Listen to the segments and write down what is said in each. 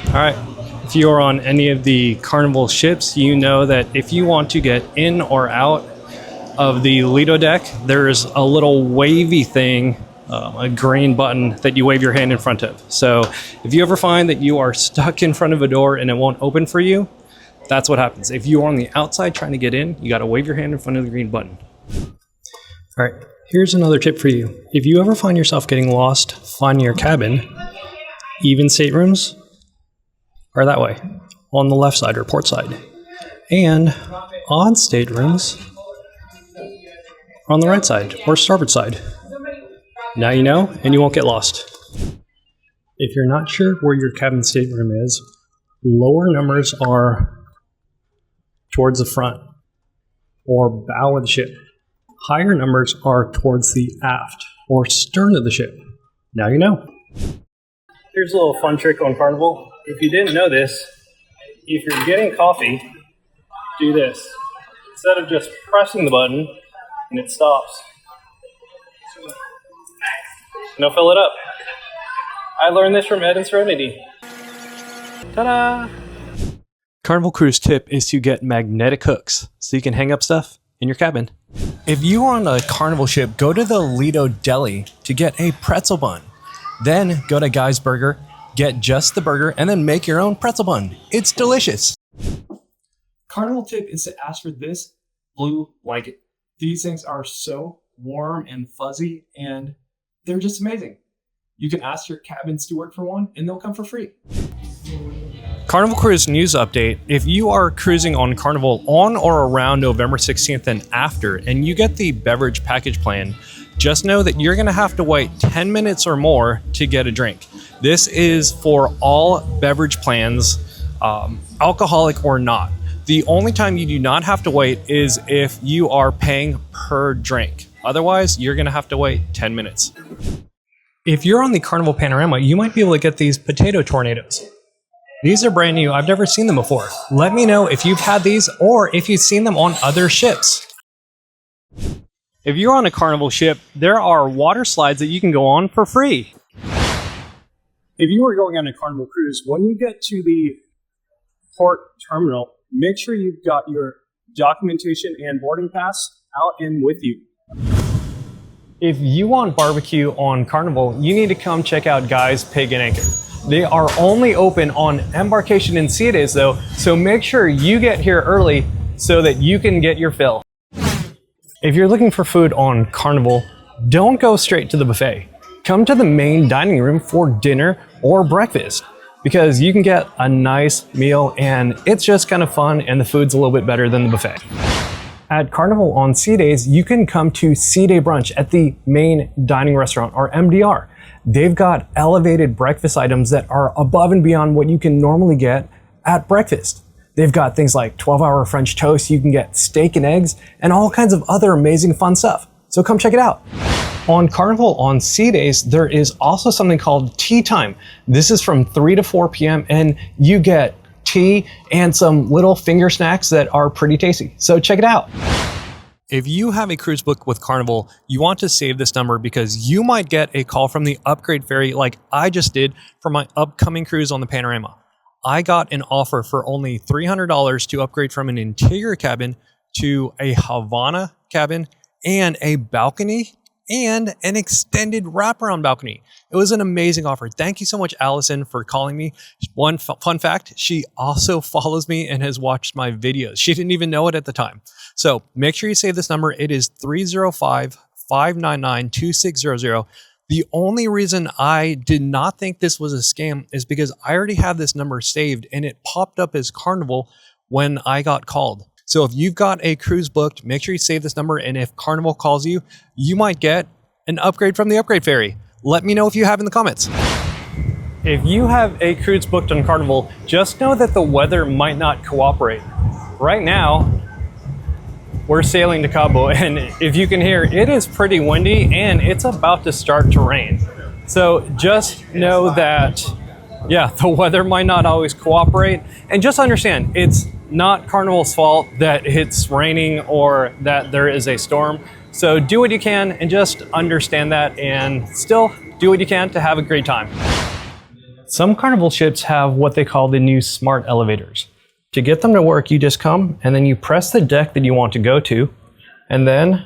All right, if you are on any of the Carnival ships, you know that if you want to get in or out of the Lido deck, there's a little wavy thing, a green button that you wave your hand in front of. So if you ever find that you are stuck in front of a door and it won't open for you, that's what happens. If you are on the outside trying to get in, you got to wave your hand in front of the green button. All right, here's another tip for you. If you ever find yourself getting lost finding your cabin, even staterooms are that way, on the left side or port side. And odd staterooms are on the right side or starboard side. Now you know, and you won't get lost. If you're not sure where your cabin stateroom is, lower numbers are towards the front or bow of the ship. Higher numbers are towards the aft or stern of the ship. Now you know. Here's a little fun trick on Carnival. If you didn't know this, if you're getting coffee, do this. Instead of just pressing the button and it stops, now fill it up. I learned this from Ed and Serenity. Ta-da! Carnival Cruise tip is to get magnetic hooks so you can hang up stuff in your cabin. If you are on a Carnival ship, go to the Lido Deli to get a pretzel bun. Then go to Guy's Burger, get just the burger, and then make your own pretzel bun. It's delicious. Carnival tip is to ask for this blue blanket. These things are so warm and fuzzy, and they're just amazing. You can ask your cabin steward for one, and they'll come for free. Carnival Cruise news update. If you are cruising on Carnival on or around November 16th and after, and you get the beverage package plan, just know that you're gonna have to wait 10 minutes or more to get a drink. This is for all beverage plans, alcoholic or not. The only time you do not have to wait is if you are paying per drink. Otherwise, you're gonna have to wait 10 minutes. If you're on the Carnival Panorama, you might be able to get these potato tornadoes. These are brand new. I've never seen them before. Let me know if you've had these or if you've seen them on other ships. If you're on a Carnival ship, there are water slides that you can go on for free. If you are going on a Carnival cruise, when you get to the port terminal, make sure you've got your documentation and boarding pass out and with you. If you want barbecue on Carnival, you need to come check out Guy's Pig and Anchor. They are only open on embarkation and sea days though, so make sure you get here early so that you can get your fill. If you're looking for food on Carnival, don't go straight to the buffet. Come to the main dining room for dinner or breakfast because you can get a nice meal and it's just kind of fun and the food's a little bit better than the buffet. At Carnival on sea days, you can come to Sea Day Brunch at the main dining restaurant or MDR. They've got elevated breakfast items that are above and beyond what you can normally get at breakfast. They've got things like 12-hour French toast, you can get steak and eggs, and all kinds of other amazing fun stuff. So come check it out. On Carnival on sea days, there is also something called tea time. This is from 3 to 4 p.m. and you get tea and some little finger snacks that are pretty tasty. So check it out. If you have a cruise book with Carnival, you want to save this number because you might get a call from the upgrade ferry like I just did for my upcoming cruise on the Panorama. I got an offer for only $300 to upgrade from an interior cabin to a Havana cabin and a balcony and an extended wraparound balcony. It was an amazing offer. Thank you so much, Allison, for calling me. One fun fact, she also follows me and has watched my videos. She didn't even know it at the time. So make sure you save this number. It is 305-599-2600. The only reason I did not think this was a scam is because I already had this number saved and it popped up as Carnival when I got called. So if you've got a cruise booked, make sure you save this number. And if Carnival calls you, you might get an upgrade from the upgrade ferry. Let me know if you have in the comments. If you have a cruise booked on Carnival, just know that the weather might not cooperate. Right now, we're sailing to Cabo, and if you can hear, it is pretty windy and it's about to start to rain. So just know that, yeah, the weather might not always cooperate. And just understand, it's not Carnival's fault that it's raining or that there is a storm. So do what you can and just understand that and still do what you can to have a great time. Some Carnival ships have what they call the new smart elevators. To get them to work, you just come and then you press the deck that you want to go to, and then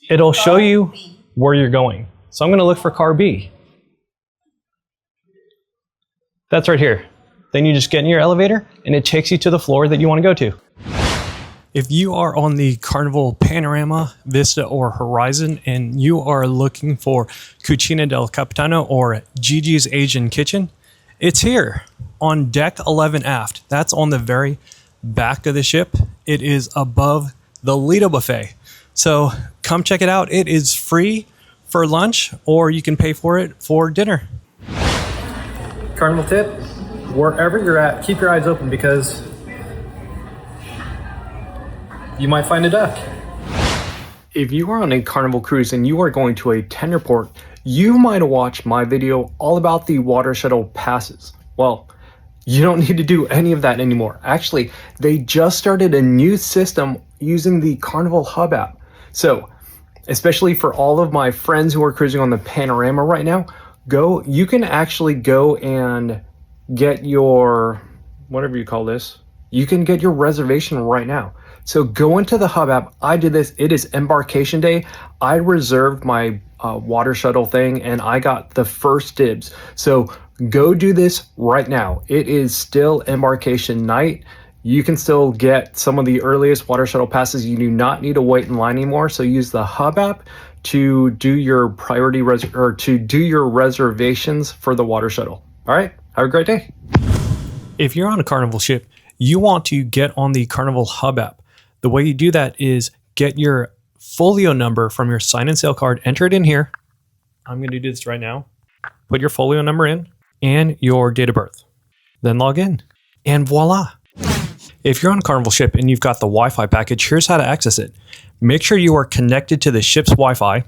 it'll show you where you're going. So I'm going to look for car B. That's right here. Then you just get in your elevator and it takes you to the floor that you want to go to. If you are on the Carnival Panorama, Vista, or Horizon and you are looking for Cucina del Capitano or Gigi's Asian Kitchen, it's here on deck 11 aft. That's on the very back of the ship. It is above the Lido Buffet. So come check it out. It is free for lunch or you can pay for it for dinner. Carnival tip, wherever you're at, keep your eyes open because you might find a duck. If you are on a Carnival cruise and you are going to a tender port, you might have watched my video all about the water shuttle passes. Well, you don't need to do any of that anymore. Actually, they just started a new system using the Carnival Hub app. So, especially for all of my friends who are cruising on the Panorama right now, you can actually go and get your, whatever you call this, you can get your reservation right now. So go into the Hub app. I did this. It is embarkation day. I reserved my water shuttle thing and I got the first dibs. So go do this right now. It is still embarkation night. You can still get some of the earliest water shuttle passes. You do not need to wait in line anymore. So use the Hub app to do your reservations for the water shuttle. All right. Have a great day. If you're on a Carnival ship, you want to get on the Carnival Hub app. The way you do that is get your folio number from your sign and sail card, enter it in here. I'm going to do this right now. Put your folio number in and your date of birth. Then log in and voila. If you're on a Carnival ship and you've got the Wi-Fi package, here's how to access it. Make sure you are connected to the ship's Wi-Fi.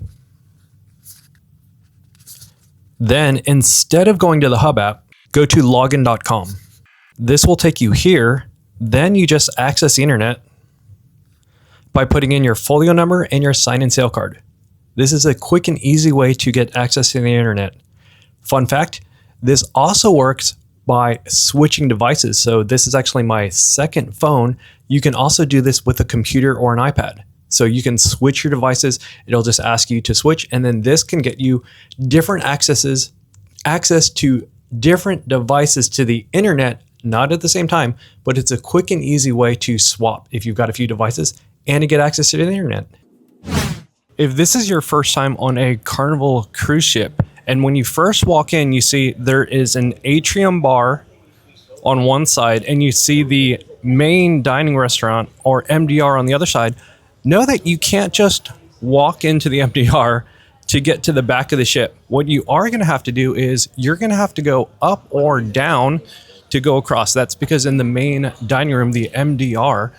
Then instead of going to the Hub app, go to login.com. This will take you here. Then you just access the internet by putting in your folio number and your sign and sail card. This is a quick and easy way to get access to the internet. Fun fact, this also works by switching devices. So this is actually my second phone. You can also do this with a computer or an iPad. So you can switch your devices. It'll just ask you to switch. And then this can get you different access to different devices to the internet, not at the same time, but it's a quick and easy way to swap if you've got a few devices and to get access to the internet. If this is your first time on a Carnival cruise ship, and when you first walk in, you see there is an atrium bar on one side, and you see the main dining restaurant, or MDR, on the other side, know that you can't just walk into the MDR to get to the back of the ship. What you are going to have to do is you're going to have to go up or down to go across. That's because in the main dining room, the MDR,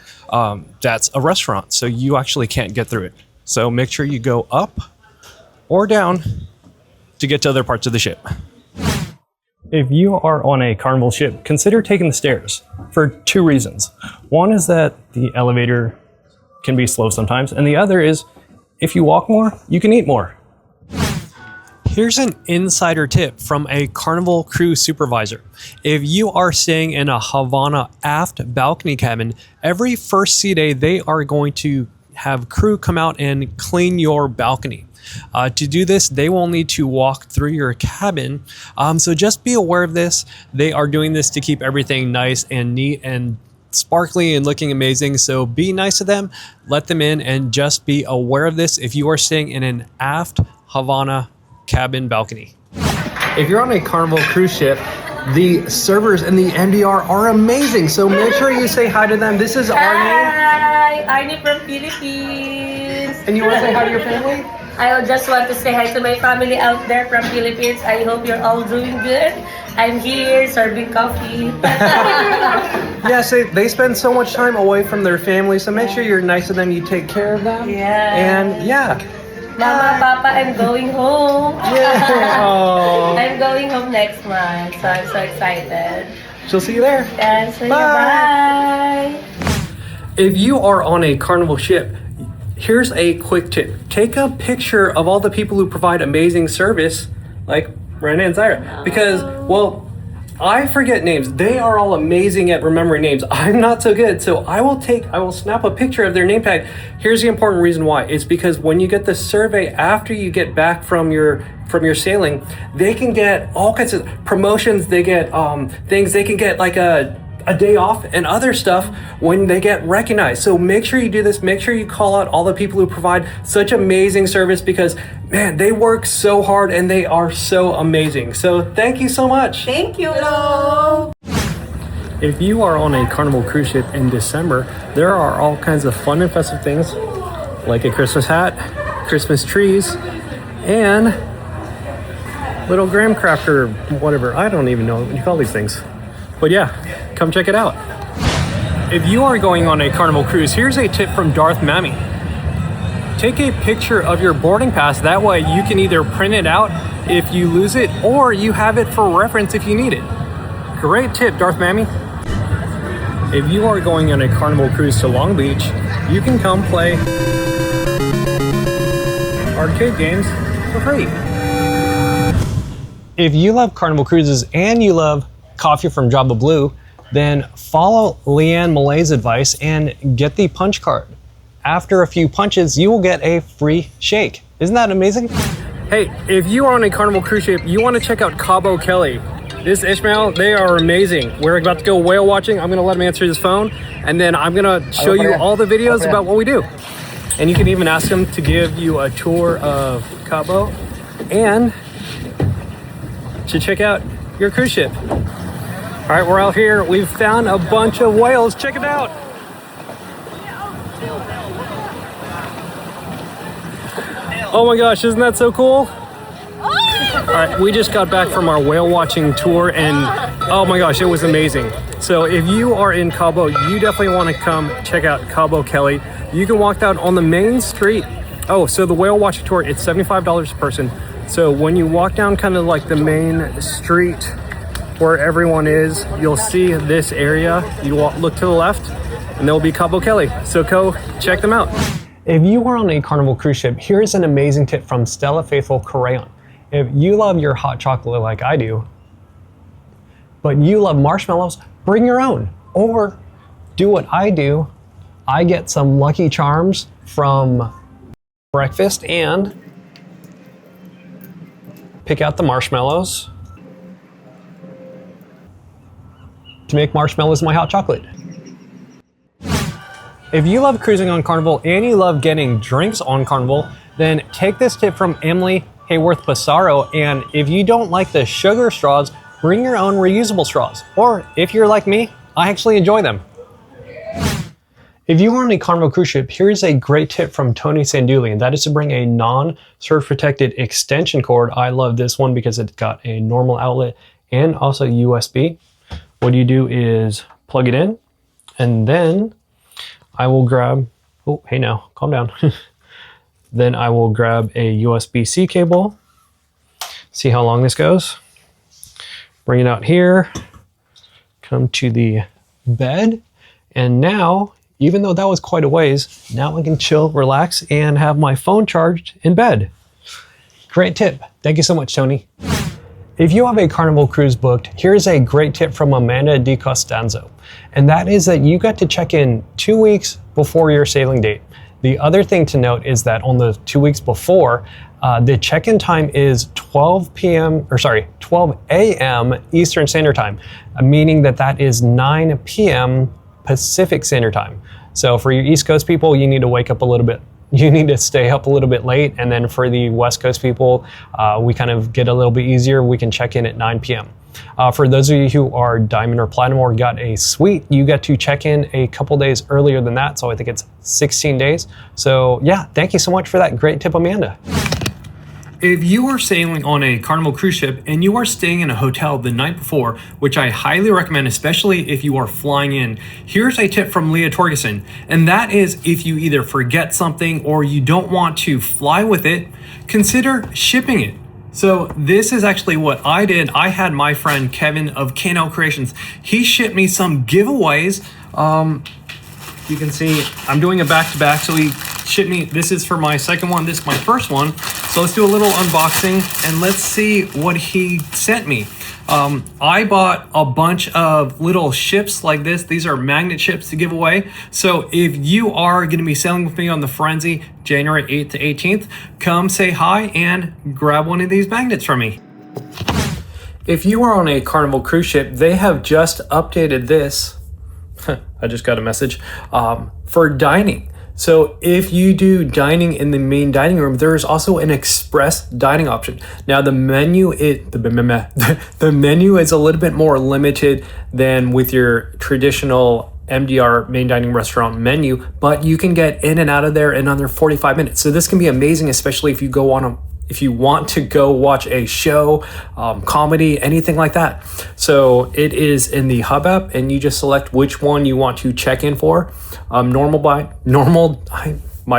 that's a restaurant, so you actually can't get through it. So make sure you go up or down to get to other parts of the ship. If you are on a Carnival ship, consider taking the stairs for two reasons. One is that the elevator can be slow sometimes, and the other is if you walk more, you can eat more. Here's an insider tip from a Carnival crew supervisor. If you are staying in a Havana aft balcony cabin, every first sea day, they are going to have crew come out and clean your balcony. To do this, they will need to walk through your cabin. So just be aware of this. They are doing this to keep everything nice and neat and sparkly and looking amazing. So be nice to them, let them in, and just be aware of this if you are staying in an aft Havana cabin balcony. If you're on a Carnival cruise ship, the servers in the MDR are amazing. So make sure you say hi to them. This is Arnie. Hi, Arnie from Philippines. And you want to say hi to your family? I just want to say hi to my family out there from Philippines. I hope you're all doing good. I'm here serving coffee. Yeah, so they spend so much time away from their family, so make sure you're nice to them, you take care of them. Yeah. And yeah. Mama, Papa, I'm going home. Yeah. Oh. I'm going home next month, so I'm so excited. She'll see you there. And so bye. If you are on a Carnival ship, here's a quick tip. Take a picture of all the people who provide amazing service, like Brandon and Zaira. Because, well, I forget names. They are all amazing at remembering names. I'm not so good. So I will snap a picture of their name tag. Here's the important reason why. It's because when you get the survey after you get back from your sailing, they can get all kinds of promotions. They get things. They can get like a day off and other stuff when they get recognized. So make sure you do this. Make sure you call out all the people who provide such amazing service, because man, they work so hard and they are so amazing. So thank you so much. Thank you. Hello. If you are on a Carnival cruise ship in December, there are all kinds of fun and festive things like a Christmas hat, Christmas trees, and little graham cracker, whatever. I don't even know what you call these things. But yeah, come check it out. If you are going on a Carnival cruise, here's a tip from Darth Mammy. Take a picture of your boarding pass. That way you can either print it out if you lose it, or you have it for reference if you need it. Great tip, Darth Mammy. If you are going on a Carnival cruise to Long Beach, you can come play arcade games for free. If you love Carnival cruises and you love coffee from Java Blue, then follow Leanne Malay's advice and get the punch card. After a few punches, you will get a free shake. Isn't that amazing? Hey, if you are on a Carnival cruise ship, you want to check out Cabo Kelly. This Ishmael, they are amazing. We're about to go whale watching. I'm going to let him answer his phone, and then I'm going to show you all the videos about what we do. And you can even ask him to give you a tour of Cabo and to check out your cruise ship. All right, we're out here. We've found a bunch of whales. Check it out. Oh my gosh, isn't that so cool? All right, we just got back from our whale watching tour, and oh my gosh, it was amazing. So if you are in Cabo, you definitely want to come check out Cabo Kelly. You can walk out on the main street. Oh, so the whale watching tour, it's $75 a person. So when you walk down kind of like the main street where everyone is, you'll see this area. You look to the left and there'll be Cabo Kelly. So go check them out. If you are on a Carnival cruise ship, here's an amazing tip from Stella Faithful Crayon. If you love your hot chocolate like I do, but you love marshmallows, bring your own. Or do what I do. I get some Lucky Charms from breakfast and pick out the marshmallows to make marshmallows my hot chocolate. If you love cruising on Carnival and you love getting drinks on Carnival, then take this tip from Emily Hayworth Passaro, and if you don't like the sugar straws, bring your own reusable straws. Or if you're like me, I actually enjoy them. If you are on a Carnival cruise ship, here's a great tip from Tony Sanduli, and that is to bring a non-surge protected extension cord. I love this one because it's got a normal outlet and also USB. What you do is plug it in, and then I will grab, oh, hey now, calm down. Then I will grab a USB-C cable. See how long this goes. Bring it out here, come to the bed, and now, even though that was quite a ways, now I can chill, relax, and have my phone charged in bed. Great tip. Thank you so much, Tony. If you have a Carnival cruise booked, here's a great tip from Amanda DiCostanzo, and that is that you got to check in 2 weeks before your sailing date. The other thing to note is that on the 2 weeks before, the check-in time is 12 a.m. Eastern Standard Time, meaning that that is 9 p.m. Pacific Standard Time. So for your East Coast people, you need to wake up a little bit. You need to stay up a little bit late. And then for the West Coast people, we kind of get a little bit easier. We can check in at 9 p.m. For those of you who are Diamond or Platinum or got a suite, you get to check in a couple days earlier than that. So I think it's 16 days. So yeah, thank you so much for that great tip, Amanda. If you are sailing on a Carnival cruise ship and you are staying in a hotel the night before, which I highly recommend, especially if you are flying in, here's a tip from Leah Torgerson. And that is, if you either forget something or you don't want to fly with it, consider shipping it. So this is actually what I did. I had my friend Kevin of K&L Creations. He shipped me some giveaways. You can see I'm doing a back-to-back. So he shipped me. This is for my second one. This is my first one. So let's do a little unboxing and let's see what he sent me. I bought a bunch of little ships like this. These are magnet ships to give away. So if you are going to be sailing with me on the Frenzy January 8th to 18th, come say hi and grab one of these magnets from me. If you are on a Carnival cruise ship, they have just updated this. I just got a message for dining. So if you do dining in the main dining room, there is also an express dining option. Now the menu is the menu is a little bit more limited than with your traditional MDR main dining restaurant menu, but you can get in and out of there in under 45 minutes. So this can be amazing, especially if you go on if you want to go watch a show, comedy, anything like that. So it is in the Hub app and you just select which one you want to check in for. My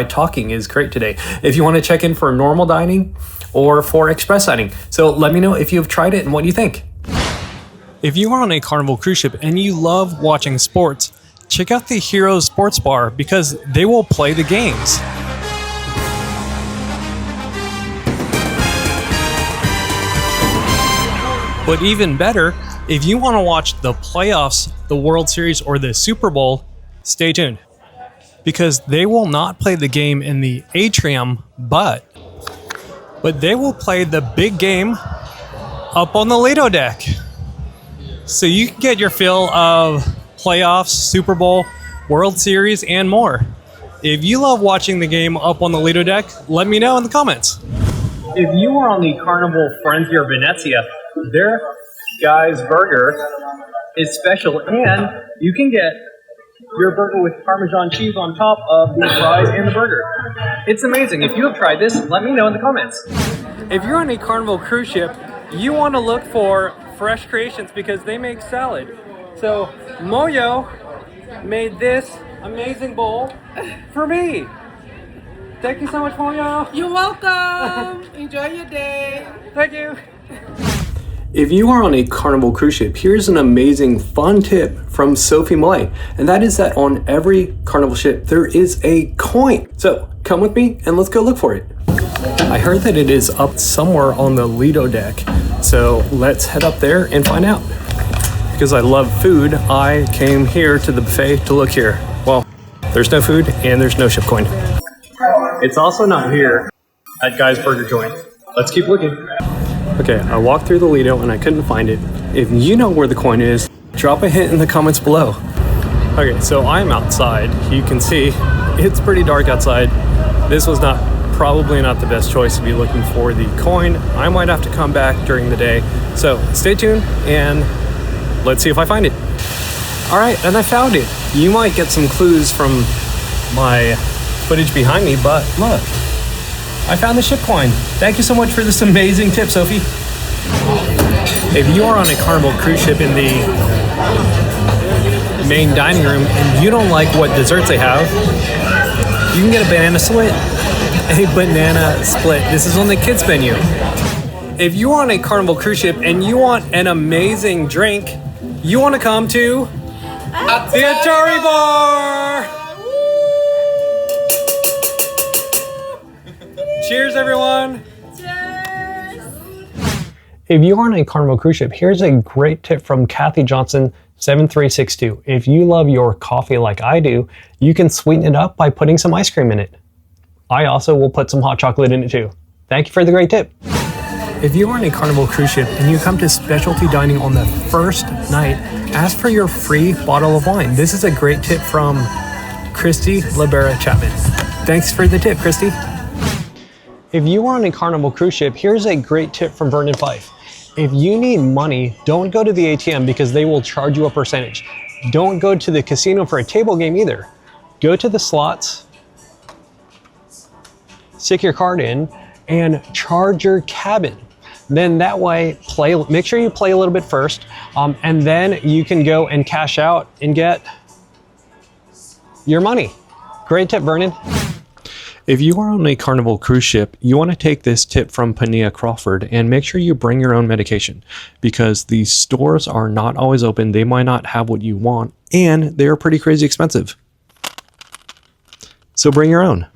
talking is great today. If you want to check in for normal dining or for express dining. So let me know if you've tried it and what you think. If you are on a Carnival cruise ship and you love watching sports, check out the Heroes Sports Bar because they will play the games. But even better, if you want to watch the playoffs, the World Series, or the Super Bowl, stay tuned. Because they will not play the game in the atrium, but they will play the big game up on the Lido deck. So you can get your fill of playoffs, Super Bowl, World Series, and more. If you love watching the game up on the Lido deck, let me know in the comments. If you are on the Carnival Frenzy or Venezia, their guy's burger is special, and you can get your burger with Parmesan cheese on top of the fries and the burger. It's amazing. If you have tried this, let me know in the comments. If you're on a Carnival cruise ship, you want to look for Fresh Creations because they make salad. So Moyo made this amazing bowl for me. Thank you so much, Moyo. You're welcome. Enjoy your day. Thank you. If you are on a Carnival cruise ship, here's an amazing fun tip from Sophie Malay, and that is that on every Carnival ship there is a coin. So come with me and let's go look for it. I heard that it is up somewhere on the Lido deck, so let's head up there and find out. Because I love food, I came here to the buffet to look here. Well, there's no food and there's no ship coin. It's also not here at Guy's Burger Joint. Let's keep looking. Okay, I walked through the Lido and I couldn't find it. If you know where the coin is, drop a hint in the comments below. Okay, so I'm outside. You can see it's pretty dark outside. This was probably not the best choice to be looking for the coin. I might have to come back during the day. So stay tuned and let's see if I find it. All right, and I found it. You might get some clues from my footage behind me, but look. I found the ship coin. Thank you so much for this amazing tip, Sophie. If you are on a Carnival cruise ship in the main dining room and you don't like what desserts they have, you can get a banana split. A banana split. This is on the kids menu. If you are on a Carnival cruise ship and you want an amazing drink, you want to come to the Atari Bar. Cheers, everyone! Cheers! If you are on a Carnival cruise ship, here's a great tip from Kathy Johnson, 7362. If you love your coffee like I do, you can sweeten it up by putting some ice cream in it. I also will put some hot chocolate in it too. Thank you for the great tip. If you are on a Carnival cruise ship and you come to specialty dining on the first night, ask for your free bottle of wine. This is a great tip from Christy Libera Chapman. Thanks for the tip, Christy. If you are on a Carnival cruise ship, here's a great tip from Vernon Fife. If you need money, don't go to the ATM because they will charge you a percentage. Don't go to the casino for a table game either. Go to the slots, stick your card in, and charge your cabin. Then that way, make sure you play a little bit first, and then you can go and cash out and get your money. Great tip, Vernon. If you are on a Carnival cruise ship, you want to take this tip from Pania Crawford and make sure you bring your own medication because these stores are not always open. They might not have what you want and they are pretty crazy expensive. So bring your own.